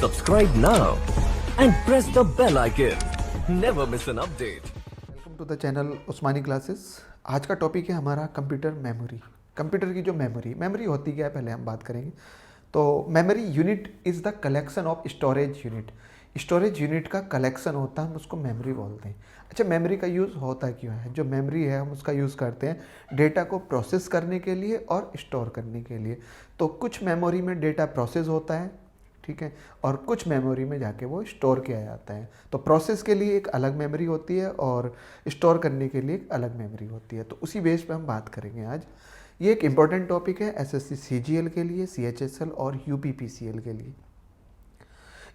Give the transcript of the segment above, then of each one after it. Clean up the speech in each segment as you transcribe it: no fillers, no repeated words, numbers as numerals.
Subscribe now and press the bell icon. Never miss an update. Welcome to the channel Usmani classes. आज का topic है हमारा computer memory. Computer की जो memory होती क्या है पहले हम बात करेंगे। तो memory unit is the collection of storage unit. Storage unit का कलेक्शन होता है, हम उसको मेमोरी बोलते हैं। अच्छा, मेमोरी का यूज़ होता क्यों है? जो मेमोरी है हम उसका यूज़ करते हैं डेटा को प्रोसेस करने के लिए और स्टोर करने के लिए। तो कुछ मेमोरी में डेटा प्रोसेस होता है, ठीक है, और कुछ मेमोरी में जाके वो स्टोर किया जाता है। तो प्रोसेस के लिए एक अलग मेमोरी होती है और स्टोर करने के लिए एक अलग मेमोरी होती है। तो उसी बेस पे हम बात करेंगे आज। ये एक इम्पॉर्टेंट टॉपिक है एसएससी सीजीएल के लिए, सीएचएसएल और यूपीपीसीएल के लिए।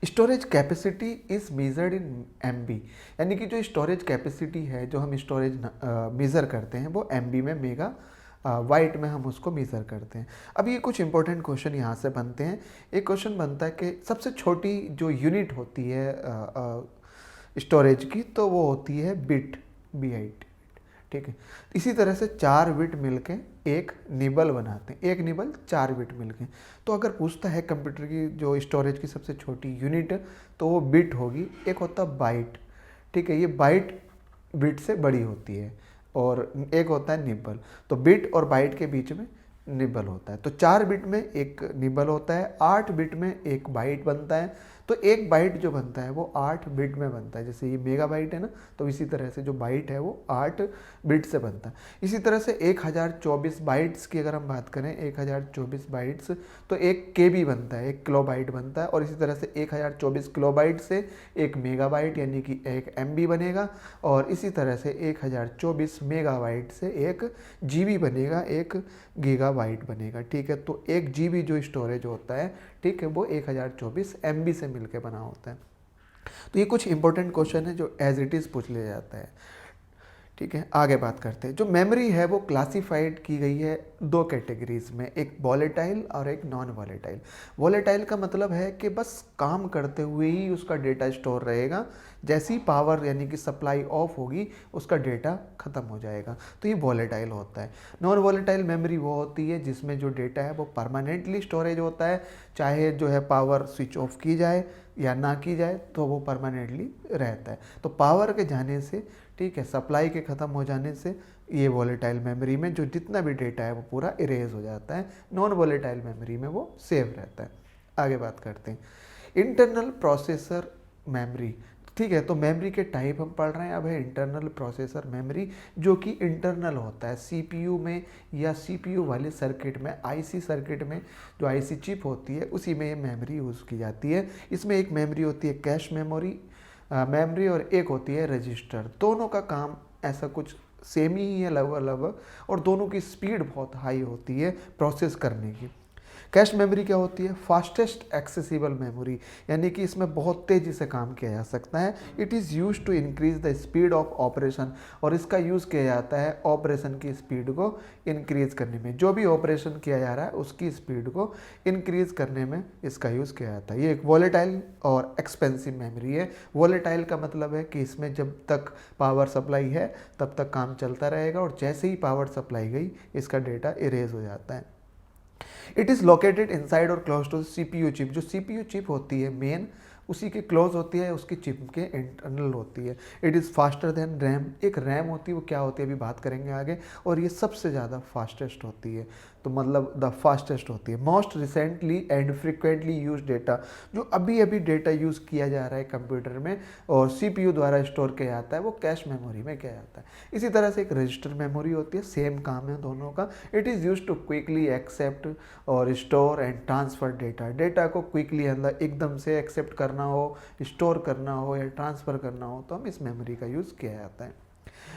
Storage capacity is measured in MB, यानी कि जो स्टोरेज कैपेसिटी है, जो हम स्टोरेज मेज़र करते हैं वो एमबी में, मेगा वाइट में हम उसको मेज़र करते हैं। अब ये कुछ इंपॉर्टेंट क्वेश्चन यहाँ से बनते हैं। एक क्वेश्चन बनता है कि सबसे छोटी जो यूनिट होती है स्टोरेज की, तो वो होती है बिट, BIT, ठीक है। इसी तरह से 4 बिट मिलके एक निबल बनाते हैं, एक निबल 4 बिट मिलके। तो अगर पूछता है कंप्यूटर की जो स्टोरेज की सबसे छोटी यूनिट, तो वो बिट होगी। एक होता बाइट, ठीक है, ये बाइट बिट से बड़ी होती है, और एक होता है निबल। तो बिट और बाइट के बीच में निबल होता है। तो 4 बिट में एक निबल होता है, 8 बिट में एक बाइट बनता है। तो एक बाइट जो बनता है वो 8 बिट में बनता है। जैसे ये मेगा बाइट है ना, तो इसी तरह से जो बाइट है वो 8 बिट से बनता है। इसी तरह से 1024 बाइट्स की अगर हम बात करें, 1024 बाइट्स, तो एक केबी बनता है, एक किलो बाइट बनता है। और इसी तरह से 1024 किलो बाइट से एक मेगा बाइट यानी कि एक MB बनेगा। और इसी तरह से 1024 मेगा बाइट से एक GB बनेगा, एक गीगाबाइट बनेगा, ठीक है। तो एक GB जो स्टोरेज होता है, ठीक है, वो 1024 MB से मिलके बना होता है। तो ये कुछ इंपॉर्टेंट क्वेश्चन है जो एज इट इज़ पूछ लिया जाता है, ठीक है। आगे बात करते हैं। जो मेमोरी है वो क्लासिफाइड की गई है 2 कैटेगरीज में, एक वॉलेटाइल और एक नॉन वॉलेटाइल। वॉलेटाइल का मतलब है कि बस काम करते हुए ही उसका डेटा स्टोर रहेगा, जैसी पावर यानी कि सप्लाई ऑफ होगी उसका डेटा ख़त्म हो जाएगा, तो ये वॉलेटाइल होता है। नॉन वॉलेटाइल मेमोरी वो होती है जिसमें जो डेटा है वो परमानेंटली स्टोरेज होता है, चाहे जो है पावर स्विच ऑफ की जाए या ना की जाए, तो वो परमानेंटली रहता है। तो पावर के जाने से, ठीक है, सप्लाई के ख़त्म हो जाने से ये वॉलेटाइल मेमोरी में जो जितना भी डेटा है वो पूरा इरेज हो जाता है। नॉन वॉलेटाइल मेमोरी में वो सेव रहता है। आगे बात करते हैं इंटरनल प्रोसेसर मेमोरी, ठीक है। तो मेमोरी के टाइप हम पढ़ रहे हैं। अब है इंटरनल प्रोसेसर मेमोरी, जो कि इंटरनल होता है CPU में या CPU वाले सर्किट में, IC सर्किट में, जो IC चिप होती है उसी में ये मेमोरी यूज़ की जाती है। इसमें एक मेमोरी होती है कैश मेमोरी और एक होती है रजिस्टर। दोनों का काम ऐसा कुछ सेम ही है लगभग, और दोनों की स्पीड बहुत हाई होती है प्रोसेस करने की। कैश मेमोरी क्या होती है? फास्टेस्ट एक्सेसिबल मेमोरी, यानी कि इसमें बहुत तेज़ी से काम किया जा सकता है। It is use to increase the speed of operation, और इसका यूज़ किया जाता है ऑपरेशन की स्पीड को इंक्रीज करने में। जो भी ऑपरेशन किया जा रहा है उसकी स्पीड को इंक्रीज करने में इसका यूज़ किया जाता है। ये एक वॉलेटाइल और एक्सपेंसिव मेमोरी है। वॉलेटाइल का मतलब है कि इसमें जब तक पावर सप्लाई है तब तक काम चलता रहेगा, और जैसे ही पावर सप्लाई गई इसका डेटा इरेज हो जाता है। इट इज़ लोकेटेड इनसाइड और क्लोज टू CPU चिप। जो CPU चिप होती है मेन, उसी के क्लोज होती है, उसकी चिप के इंटरनल होती है। It is faster than RAM. एक रैम होती है, वो क्या होती है अभी बात करेंगे आगे, और ये सबसे ज़्यादा फास्टेस्ट होती है। तो मतलब द फास्टेस्ट होती है। Most recently and frequently use data, जो अभी अभी डेटा यूज़ किया जा रहा है कंप्यूटर में और CPU द्वारा स्टोर किया जाता है, वो कैश मेमोरी में किया जाता है। इसी तरह से एक रजिस्टर मेमोरी होती है, सेम काम है दोनों का। It is use to quickly accept और store and transfer data. Data को क्विकली अंदर एकदम से एक्सेप्ट करना हो, स्टोर करना हो या ट्रांसफ़र करना हो, तो हम इस मेमोरी का यूज़ किया जाता है।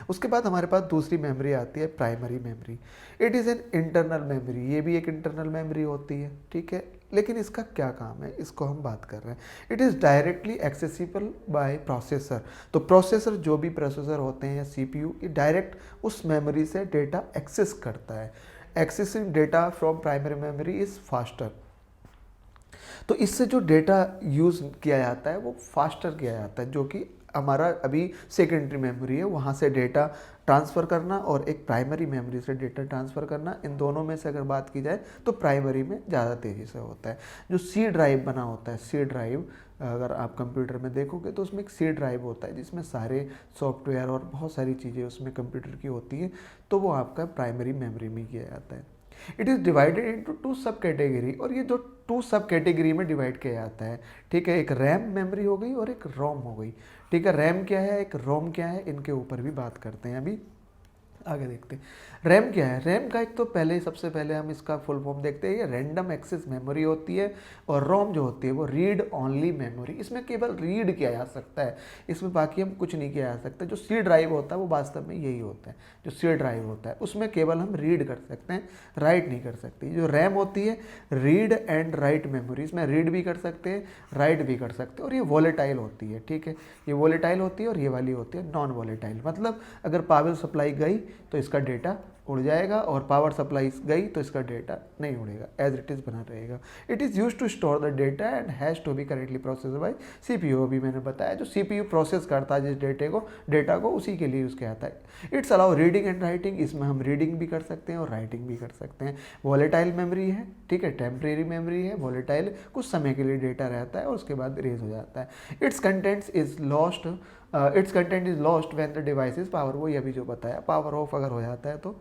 उसके बाद हमारे पास दूसरी मेमोरी आती है, primary memory. It is an internal memory. ये भी एक इंटरनल मेमोरी होती है, ठीक है, लेकिन इसका क्या काम है इसको हम बात कर रहे हैं। It is directly accessible bye processor. तो प्रोसेसर, जो भी प्रोसेसर होते हैं या CPU, ये डायरेक्ट उस मेमोरी से डेटा एक्सेस करता है। Accessing data from primary memory is faster. तो इससे जो डेटा यूज़ किया जाता है वो फास्टर किया जाता है, जो कि हमारा अभी सेकेंडरी मेमोरी है, वहाँ से डेटा ट्रांसफ़र करना और एक प्राइमरी मेमोरी से डेटा ट्रांसफ़र करना, इन दोनों में से अगर बात की जाए तो प्राइमरी में ज़्यादा तेज़ी से होता है। जो सी ड्राइव बना होता है, सी ड्राइव अगर आप कंप्यूटर में देखोगे तो उसमें एक सी ड्राइव होता है जिसमें सारे सॉफ्टवेयर और बहुत सारी चीज़ें उसमें कंप्यूटर की होती हैं, तो वो आपका प्राइमरी मेमोरी में किया जाता है। It is divided into two सब कैटेगरी, और ये जो टू सब कैटेगरी में डिवाइड किया जाता है, ठीक है, एक रैम मेमोरी हो गई और एक रोम हो गई, ठीक है। रैम क्या है, एक रोम क्या है, इनके ऊपर भी बात करते हैं, अभी आगे देखते हैं। रैम क्या है, रैम का एक तो पहले सबसे पहले हम इसका फुल फॉर्म देखते हैं, ये रैंडम एक्सेस मेमोरी होती है, और रोम जो होती है वो रीड ओनली मेमोरी, इसमें केवल रीड किया जा सकता है, इसमें बाकी हम कुछ नहीं किया जा सकता। जो सी ड्राइव होता है वो वास्तव में यही होता है, जो सी ड्राइव होता है उसमें केवल हम रीड कर सकते हैं, राइट नहीं कर सकते। जो रैम होती है रीड एंड राइट मेमोरी, इसमें रीड भी कर सकते हैं, राइट भी कर सकते हैं, और ये वॉलेटाइल होती है, ठीक है, ये वॉलेटाइल होती है, और ये वाली होती है नॉन वॉलेटाइल, मतलब अगर पावर सप्लाई गई तो इसका डेटा उड़ जाएगा, और पावर सप्लाई गई तो इसका डेटा नहीं उड़ेगा, एज इट इज़ बना रहेगा। It is use to store the data and has to be correctly process by CPU. अभी मैंने बताया जो सीपीयू प्रोसेस करता है जिस डेटा को उसी के लिए यूज़ किया जाता है। It's allow reading and writing, इसमें हम रीडिंग भी कर सकते हैं और राइटिंग भी कर सकते हैं। वॉलेटाइल मेमोरी है, ठीक है, टेम्परेरी मेमोरी है, वॉलेटाइल कुछ समय के लिए डेटा रहता है और उसके बाद इरेज हो जाता है। It's contents is lost its content is lost when the device is power, वो अभी जो बताया, पावर ऑफ अगर हो जाता है तो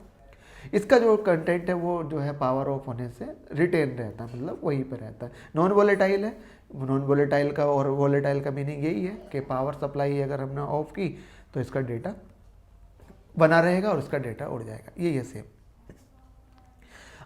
इसका जो कंटेंट है वो जो है पावर ऑफ होने से रिटेन रहता है, मतलब वहीं पर रहता है। नॉन वॉलेटाइल है, नॉन वॉलेटाइल का और वॉलेटाइल का मीनिंग यही है कि पावर सप्लाई अगर हमने ऑफ की तो इसका डेटा बना रहेगा और इसका डेटा उड़ जाएगा, यही है सेम।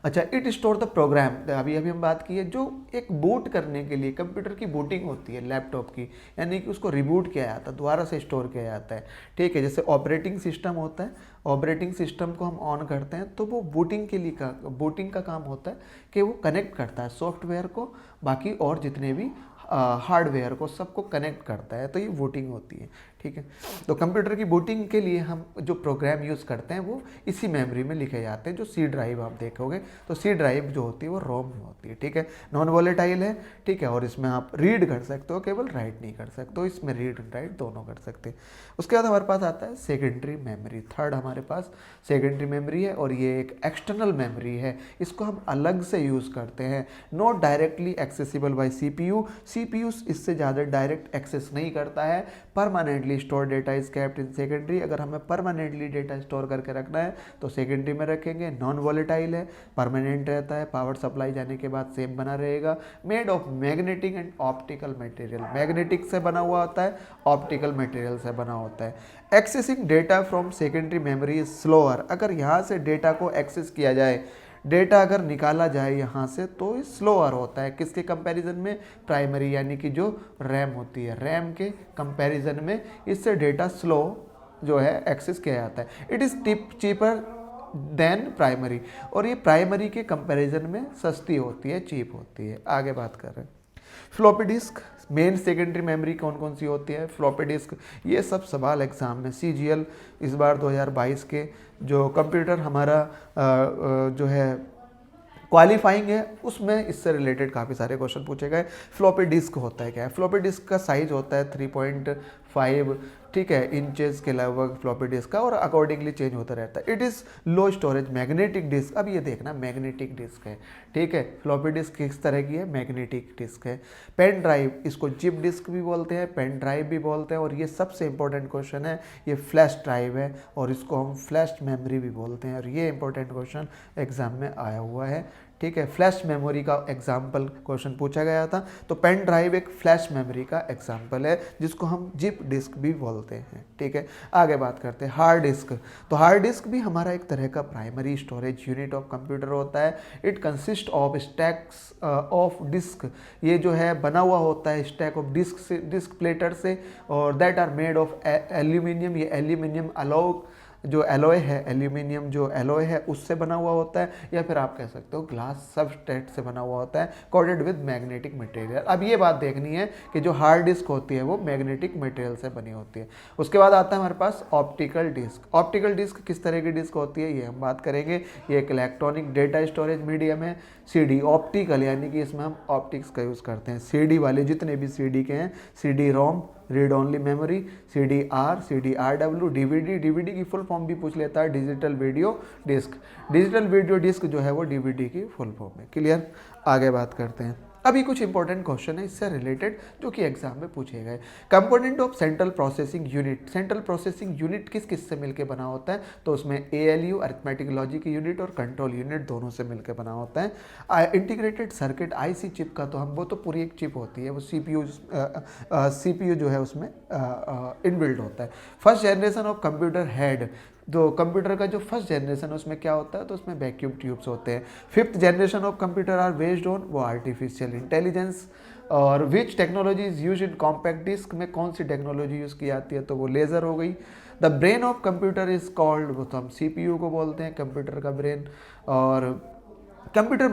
अच्छा, इट स्टोर द प्रोग्राम, अभी हम बात की है, जो एक बूट करने के लिए कंप्यूटर की बूटिंग होती है लैपटॉप की, यानी कि उसको रिबूट किया जाता है, दोबारा से स्टोर किया जाता है, ठीक है। जैसे ऑपरेटिंग सिस्टम होता है, ऑपरेटिंग सिस्टम को हम ऑन करते हैं तो वो बूटिंग के लिए बूटिंग का काम होता है कि वो कनेक्ट करता है सॉफ्टवेयर को बाकी और जितने भी हार्डवेयर को, सबको कनेक्ट करता है, तो ये बूटिंग होती है, ठीक है। तो कंप्यूटर की बूटिंग के लिए हम जो प्रोग्राम यूज़ करते हैं वो इसी मेमोरी में लिखे जाते हैं। जो सी ड्राइव आप देखोगे तो सी ड्राइव जो होती है वो रोम में होती है, ठीक है। नॉन वॉलेटाइल है, ठीक है, और इसमें आप रीड कर सकते हो, केवल राइट नहीं कर सकते हो, इसमें रीड एंड राइट दोनों कर सकते हैं। उसके बाद हमारे पास आता है सेकेंडरी मेमोरी, थर्ड हमारे पास सेकेंडरी मेमोरी है, और ये एक एक्सटर्नल मेमोरी है, इसको हम अलग से यूज़ करते हैं, not directly accessible bye CPU. CPU इससे ज़्यादा डायरेक्ट एक्सेस नहीं करता है। Permanently store data is kept in secondary, अगर हमें परमानेंटली डेटा स्टोर करके रखना है तो सेकेंडरी में रखेंगे। नॉन वॉलेटाइल है, परमानेंट रहता है, पावर सप्लाई जाने के बाद सेम बना रहेगा। Made of magnetic and optical material, magnetic से बना हुआ होता है, ऑप्टिकल मटेरियल से बना होता है। Accessing data from secondary memory is slower, अगर यहाँ से डेटा को एक्सेस किया जाए, डेटा अगर निकाला जाए यहाँ से तो ये स्लोअर होता है, किसके कंपैरिजन में, प्राइमरी यानी कि जो रैम होती है, रैम के कंपैरिजन में इससे डेटा स्लो जो है एक्सेस किया जाता है। It is cheaper than primary, और ये प्राइमरी के कंपैरिजन में सस्ती होती है, चीप होती है। आगे बात कर रहे हैं floppy disk, main secondary memory कौन कौन सी होती है, फ्लॉपी डिस्क, ये सब सवाल एग्जाम में CGL इस बार 2022 के जो कंप्यूटर हमारा जो है क्वालिफाइंग है उसमें इससे रिलेटेड काफ़ी सारे क्वेश्चन पूछे गए। फ्लॉपी डिस्क होता है क्या है, फ्लॉपी डिस्क का साइज होता है 3.5, ठीक है, इंचेस के लगभग फ्लॉपी डिस्क का, और अकॉर्डिंगली चेंज होता रहता है। It is low storage magnetic disk, अब ये देखना मैग्नेटिक डिस्क है, ठीक है, फ्लॉपी डिस्क किस तरह की है, मैग्नेटिक डिस्क है। पेन ड्राइव, इसको चिप डिस्क भी बोलते हैं, पेन ड्राइव भी बोलते हैं, और ये सबसे इंपॉर्टेंट क्वेश्चन है, ये फ्लैश ड्राइव है और इसको हम फ्लैश मेमोरी भी बोलते हैं, और ये इंपॉर्टेंट क्वेश्चन एग्जाम में आया हुआ है, ठीक है। फ्लैश मेमोरी का एग्जाम्पल क्वेश्चन पूछा गया था, तो पेन ड्राइव एक फ्लैश मेमोरी का एग्जाम्पल है जिसको हम जिप डिस्क भी बोलते हैं, ठीक है। आगे बात करते हैं हार्ड डिस्क, तो हार्ड डिस्क भी हमारा एक तरह का primary storage unit of computer होता है। It consist of stacks of disk, ये जो है बना हुआ होता है स्टैक ऑफ डिस्क से, डिस्क प्लेटर से, और that are made of aluminium, ये एल्यूमिनियम जो एलॉय है, एल्यूमिनियम जो एलॉय है उससे बना हुआ होता है, या फिर आप कह सकते हो ग्लास सबस्ट्रेट से बना हुआ होता है कोटेड विद मैग्नेटिक मटेरियल। अब ये बात देखनी है कि जो हार्ड डिस्क होती है वो मैग्नेटिक मटेरियल से बनी होती है। उसके बाद आता है हमारे पास ऑप्टिकल डिस्क। ऑप्टिकल डिस्क किस तरह की डिस्क होती है ये हम बात करेंगे। ये एक इलेक्ट्रॉनिक डेटा स्टोरेज मीडियम है। CD ऑप्टिकल यानी कि इसमें हम ऑप्टिक्स का यूज़ करते हैं। CD वाले जितने भी CD के हैं, CD ROM read only memory, CDR, CDRW, DVD की फुल फॉर्म भी पूछ लेता है, digital video disc. Digital video disc जो है वो DVD की फुल फॉर्म है। क्लियर, आगे बात करते हैं। अभी कुछ इंपॉर्टेंट क्वेश्चन है इससे रिलेटेड जो कि एग्जाम में पूछे गए। Component of central processing unit. Central processing unit किस किस से मिलकर बना होता है, तो उसमें ALU अरिथमेटिक लॉजिक यूनिट और कंट्रोल यूनिट दोनों से मिलकर बना होता है। इंटीग्रेटेड सर्किट IC चिप का तो हम वो तो पूरी एक चिप होती है, वो CPU जो है उसमें इनबिल्ट होता है। First generation of computer head, जो कंप्यूटर का जो फर्स्ट जनरेशन है उसमें क्या होता है, तो उसमें वैक्यूम ट्यूब्स होते हैं। Fifth generation of computer are based on वो आर्टिफिशियल इंटेलिजेंस। और which technology is use in compact disc, में कौन सी टेक्नोलॉजी यूज़ की जाती है, तो वो लेज़र हो गई। The brain of computer is called, वो तो हम CPU को बोलते हैं कंप्यूटर का ब्रेन। और computer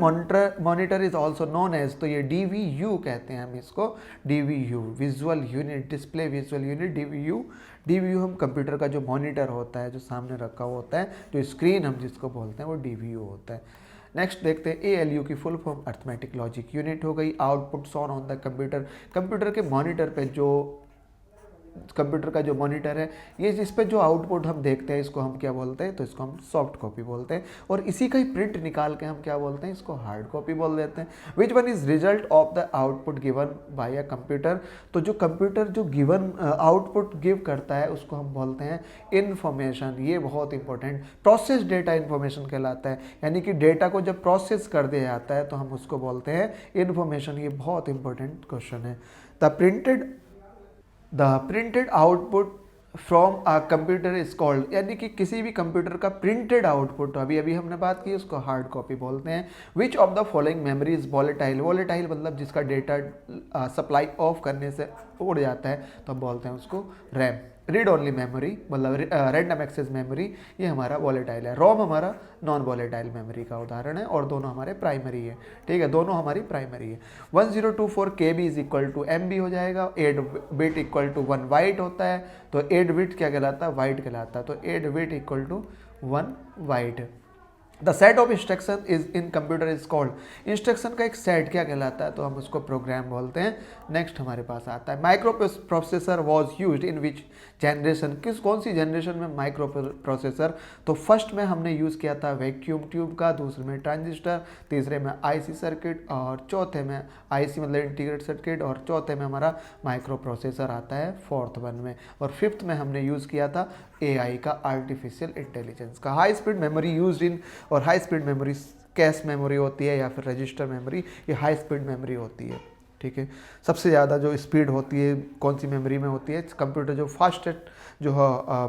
monitor is also known as, तो ये DVU कहते हैं हम इसको, DVU visual unit, display visual unit, DVU हम कंप्यूटर का जो मॉनिटर होता है जो सामने रखा हुआ होता है, जो स्क्रीन हम जिसको बोलते हैं वो DVU होता है। नेक्स्ट देखते हैं ALU की full form arithmetic logic unit हो गई। Output on on the computer, computer के मॉनिटर पे जो कंप्यूटर का जो मॉनिटर है ये जिस पे जो आउटपुट हम देखते हैं इसको हम क्या बोलते हैं, तो इसको हम सॉफ्ट कॉपी बोलते हैं। और इसी का ही प्रिंट निकाल के हम क्या बोलते हैं, इसको हार्ड कॉपी बोल देते हैं। Which one is result of the output given by a computer, तो जो कंप्यूटर जो गिवन आउटपुट गिव करता है उसको हम बोलते हैं इन्फॉर्मेशन। ये बहुत इंपॉर्टेंट प्रोसेस डेटा इन्फॉर्मेशन कहलाता है, यानी कि डेटा को जब प्रोसेस कर दिया जाता है तो हम उसको बोलते हैं इन्फॉर्मेशन। ये बहुत इंपॉर्टेंट क्वेश्चन है। The printed output from a computer is called, यानी कि किसी भी कंप्यूटर का प्रिंटेड आउटपुट, अभी हमने बात की, उसको हार्ड कॉपी बोलते हैं। Which of the following memory is volatile, volatile मतलब जिसका डेटा सप्लाई ऑफ करने से उड़ जाता है तो हम बोलते हैं उसको रैम। रीड ओनली मेमोरी मतलब रैंडम एक्सेस मेमोरी, ये हमारा वॉलेटाइल है। रोम हमारा नॉन वॉलेटाइल मेमोरी का उदाहरण है और दोनों हमारे प्राइमरी है। ठीक है, दोनों हमारी प्राइमरी है। 1024 KB is equal to MB हो जाएगा। 8 बिट इक्वल टू 1 बाइट होता है, तो 8 बिट क्या कहलाता है, बाइट कहलाता है। तो 8 bit equal to 1 byte. The set of instruction is in computer is called, instruction का एक सेट क्या कहलाता है, तो हम उसको प्रोग्राम बोलते हैं। नेक्स्ट हमारे पास आता है micro processor was use in which generation, कौन सी जनरेशन में माइक्रो प्रोसेसर, तो फर्स्ट में हमने यूज़ किया था वैक्यूम ट्यूब का, दूसरे में ट्रांजिस्टर, तीसरे में IC सर्किट और चौथे में IC मतलब इंटीग्रेटेड सर्किट, और चौथे में हमारा माइक्रो प्रोसेसर आता है फोर्थ वन में, और फिफ्थ में हमने यूज़ किया था AI का आर्टिफिशियल इंटेलिजेंस का। High speed memory use in, और high speed memory cache memory होती है या फिर रजिस्टर मेमोरी, ये हाई स्पीड मेमोरी होती है। ठीक है, सबसे ज़्यादा जो स्पीड होती है कौन सी मेमोरी में होती है, कंप्यूटर जो फास्टेस्ट जो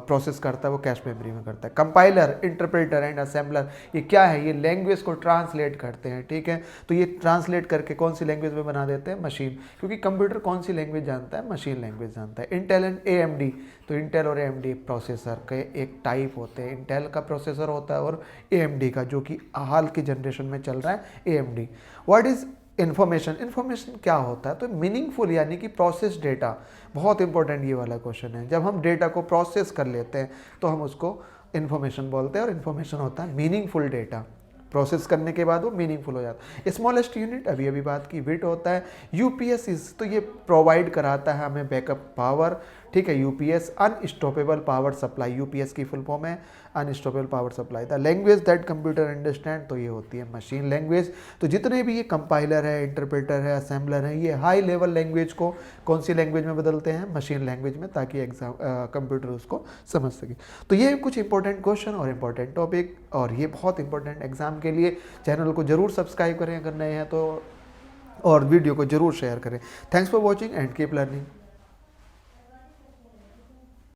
प्रोसेस करता है वो कैश मेमोरी में करता है। कंपाइलर, इंटरप्रेटर एंड असेंबलर, ये क्या है, ये लैंग्वेज को ट्रांसलेट करते हैं। ठीक है, तो ये ट्रांसलेट करके कौन सी लैंग्वेज में बना देते हैं, मशीन, क्योंकि कंप्यूटर कौन सी लैंग्वेज जानता है, मशीन लैंग्वेज जानता है। इंटेल एंड AMD, तो इंटेल और AMD प्रोसेसर के एक टाइप होते हैं, इंटेल का प्रोसेसर होता है और AMD का, जो कि हाल की जनरेशन में चल रहा है AMD। What is information, information क्या होता है, तो मीनिंगफुल यानी कि प्रोसेस डेटा, बहुत इंपॉर्टेंट ये वाला क्वेश्चन है। जब हम डेटा को प्रोसेस कर लेते हैं तो हम उसको इन्फॉर्मेशन बोलते हैं, और इन्फॉर्मेशन होता है मीनिंगफुल डेटा, प्रोसेस करने के बाद वो मीनिंगफुल हो जाता है। स्मॉलेस्ट यूनिट अभी बात की, बिट होता है। UPS इज, तो ये प्रोवाइड कराता है हमें बैकअप पावर। ठीक है, UPS unstoppable power supply, UPS की फुल फॉर्म है unstoppable power supply. The language that computer understand, तो ये होती है मशीन लैंग्वेज। तो जितने भी ये कंपाइलर है, इंटरप्रेटर है, असेंबलर है, ये हाई लेवल लैंग्वेज को कौन सी लैंग्वेज में बदलते हैं, मशीन लैंग्वेज में, ताकि एग्जाम कंप्यूटर उसको समझ सके। तो ये कुछ इंपॉर्टेंट क्वेश्चन और इंपॉर्टेंट टॉपिक, और ये बहुत इंपॉर्टेंट एग्जाम के लिए। चैनल को जरूर सब्सक्राइब करें अगर नए हैं तो, और वीडियो को जरूर शेयर करें। Thanks for watching and keep learning.